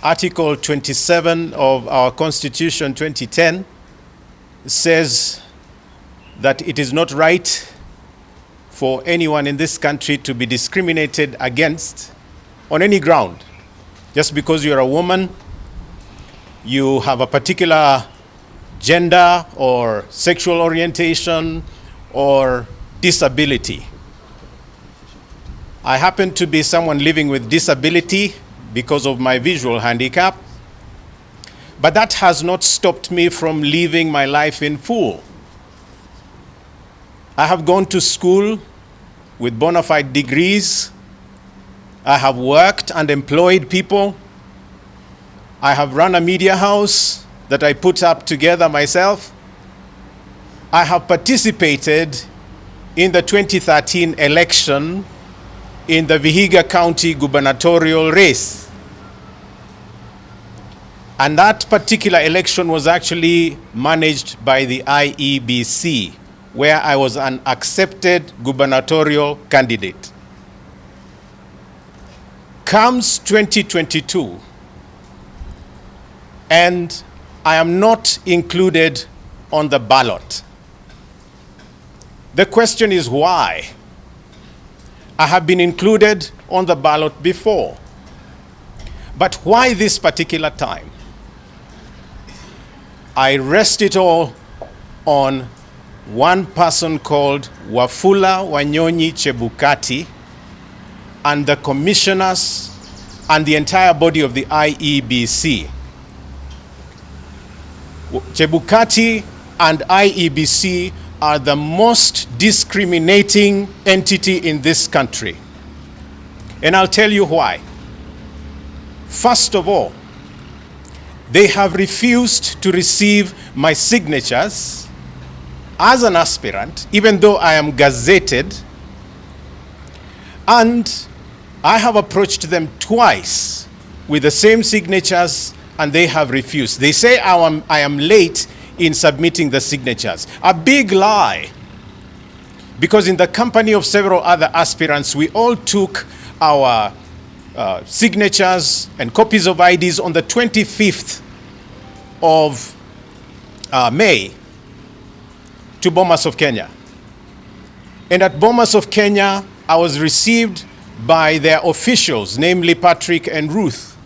Article 27 of our Constitution 2010 says that it is not right for anyone in this country to be discriminated against on any ground. Just because you're a woman, you have a particular gender or sexual orientation or disability. I happen to be someone living with disability because of my visual handicap, but that has not stopped me from living my life in full. I have gone to school with bona fide degrees. I have worked and employed people. I have run a media house that I put up together myself. I have participated in the 2013 election in the Vihiga County gubernatorial race. And that particular election was actually managed by the IEBC, where I was an accepted gubernatorial candidate. Comes 2022, and I am not included on the ballot. The question is why? I have been included on the ballot before, but why this particular time? I rest it all on one person called Wafula Wanyonyi Chebukati and the commissioners and the entire body of the IEBC. Chebukati and IEBC are the most discriminating entity in this country. And I'll tell you why. First of all, they have refused to receive my signatures as an aspirant, even though I am gazetted, and I have approached them twice with the same signatures and they have refused. They say I am late in submitting the signatures. A big lie. Because in the company of several other aspirants, we all took our signatures and copies of IDs on the 25th of May to Bomas of Kenya. And at Bomas of Kenya, I was received by their officials, namely Patrick and Ruth,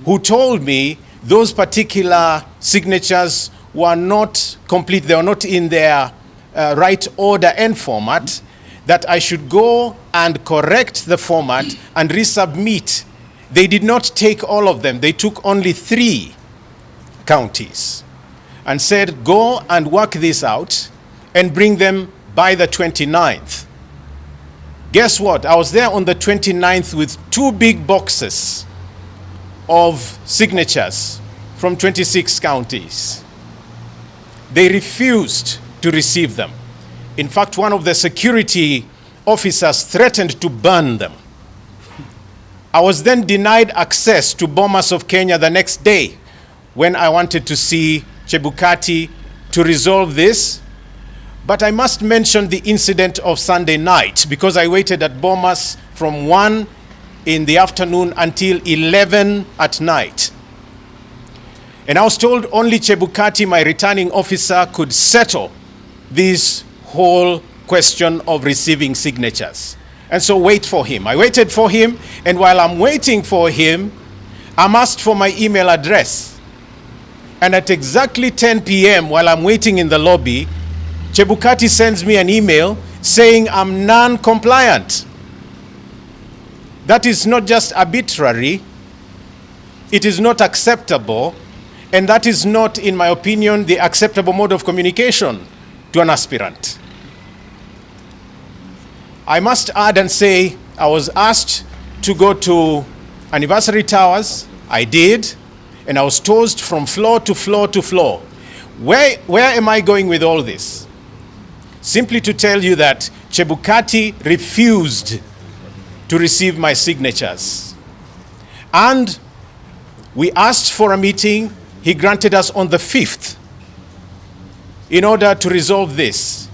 who told me those particular signatures were not complete, they were not in their right order and format, that I should go and correct the format and resubmit. They did not take all of them, they took only 3 counties and said, go and work this out and bring them by the 29th. Guess what? I was there on the 29th with 2 big boxes of signatures from 26 counties. They refused to receive them. In fact, one of the security officers threatened to burn them. I was then denied access to Bomas of Kenya the next day when I wanted to see Chebukati to resolve this. But I must mention the incident of Sunday night, because I waited at Bomas from 1 in the afternoon until 11 at night. And I was told only Chebukati, my returning officer, could settle this whole question of receiving signatures. And so wait for him. I waited for him, and while I'm waiting for him, I'm asked for my email address. And at exactly 10 p.m., while I'm waiting in the lobby, Chebukati sends me an email saying I'm non-compliant. That is not just arbitrary, it is not acceptable, and that is not, in my opinion, the acceptable mode of communication to an aspirant. I must add and say, I was asked to go to Anniversary Towers. I did, and I was tossed from floor to floor to floor. Where am I going with all this? Simply to tell you that Chebukati refused to receive my signatures. And we asked for a meeting. He granted us on the 5th in order to resolve this.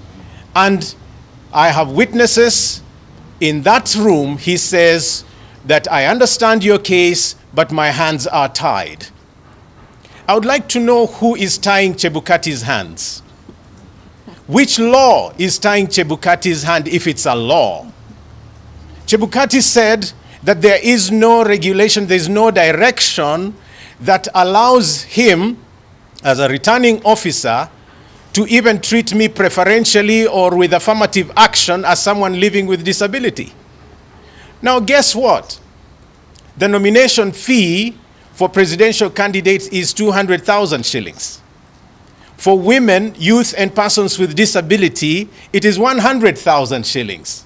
And I have witnesses in that room. He says that I understand your case, but my hands are tied. I would like to know who is tying Chebukati's hands. Which law is tying Chebukati's hand if it's a law? Chebukati said that there is no regulation, there is no direction that allows him, as a returning officer, to even treat me preferentially or with affirmative action as someone living with disability. Now, guess what? The nomination fee for presidential candidates is 200,000 shillings. For women, youth, and persons with disability, it is 100,000 shillings.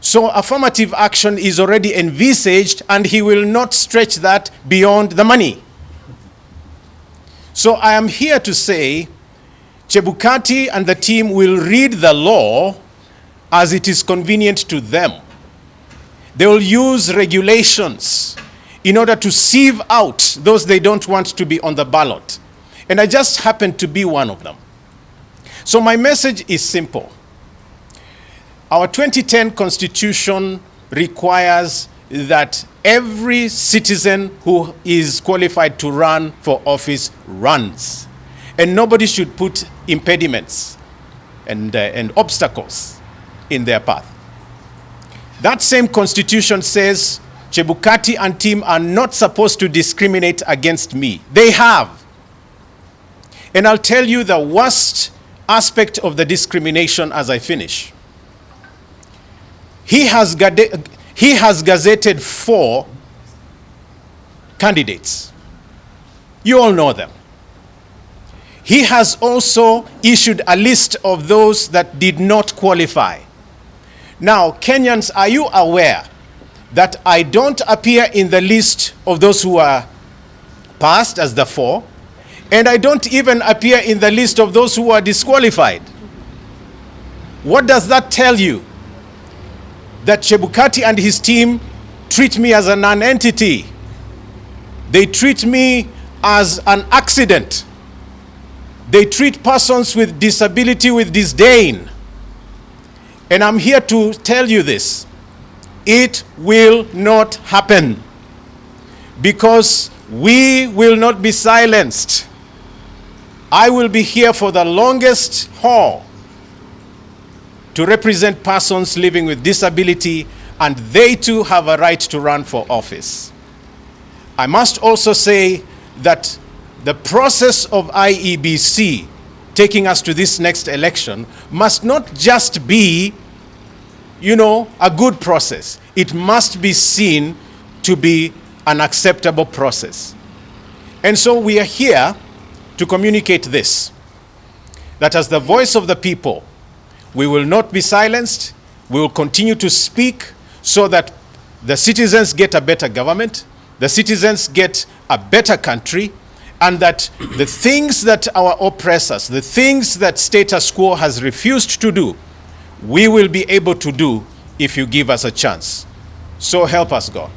So affirmative action is already envisaged, and he will not stretch that beyond the money. So I am here to say, Chebukati and the team will read the law as it is convenient to them. They will use regulations in order to sieve out those they don't want to be on the ballot. And I just happen to be one of them. So my message is simple. Our 2010 Constitution requires that every citizen who is qualified to run for office runs. And nobody should put impediments and obstacles in their path. That same Constitution says Chebukati and team are not supposed to discriminate against me. They have. And I'll tell you the worst aspect of the discrimination as I finish. He has gazetted 4 candidates. You all know them. He has also issued a list of those that did not qualify. Now, Kenyans, are you aware that I don't appear in the list of those who are passed as the 4, and I don't even appear in the list of those who are disqualified? What does that tell you? That Chebukati and his team treat me as a non-entity. They treat me as an accident. They treat persons with disability with disdain. And I'm here to tell you this. It will not happen, because we will not be silenced. I will be here for the longest haul to represent persons living with disability, and they too have a right to run for office. I must also say that the process of IEBC taking us to this next election must not just be, a good process. It must be seen to be an acceptable process. And so we are here to communicate this, that as the voice of the people, we will not be silenced. We will continue to speak so that the citizens get a better government, the citizens get a better country, and that the things that our oppressors, the things that status quo has refused to do, we will be able to do if you give us a chance. So help us, God.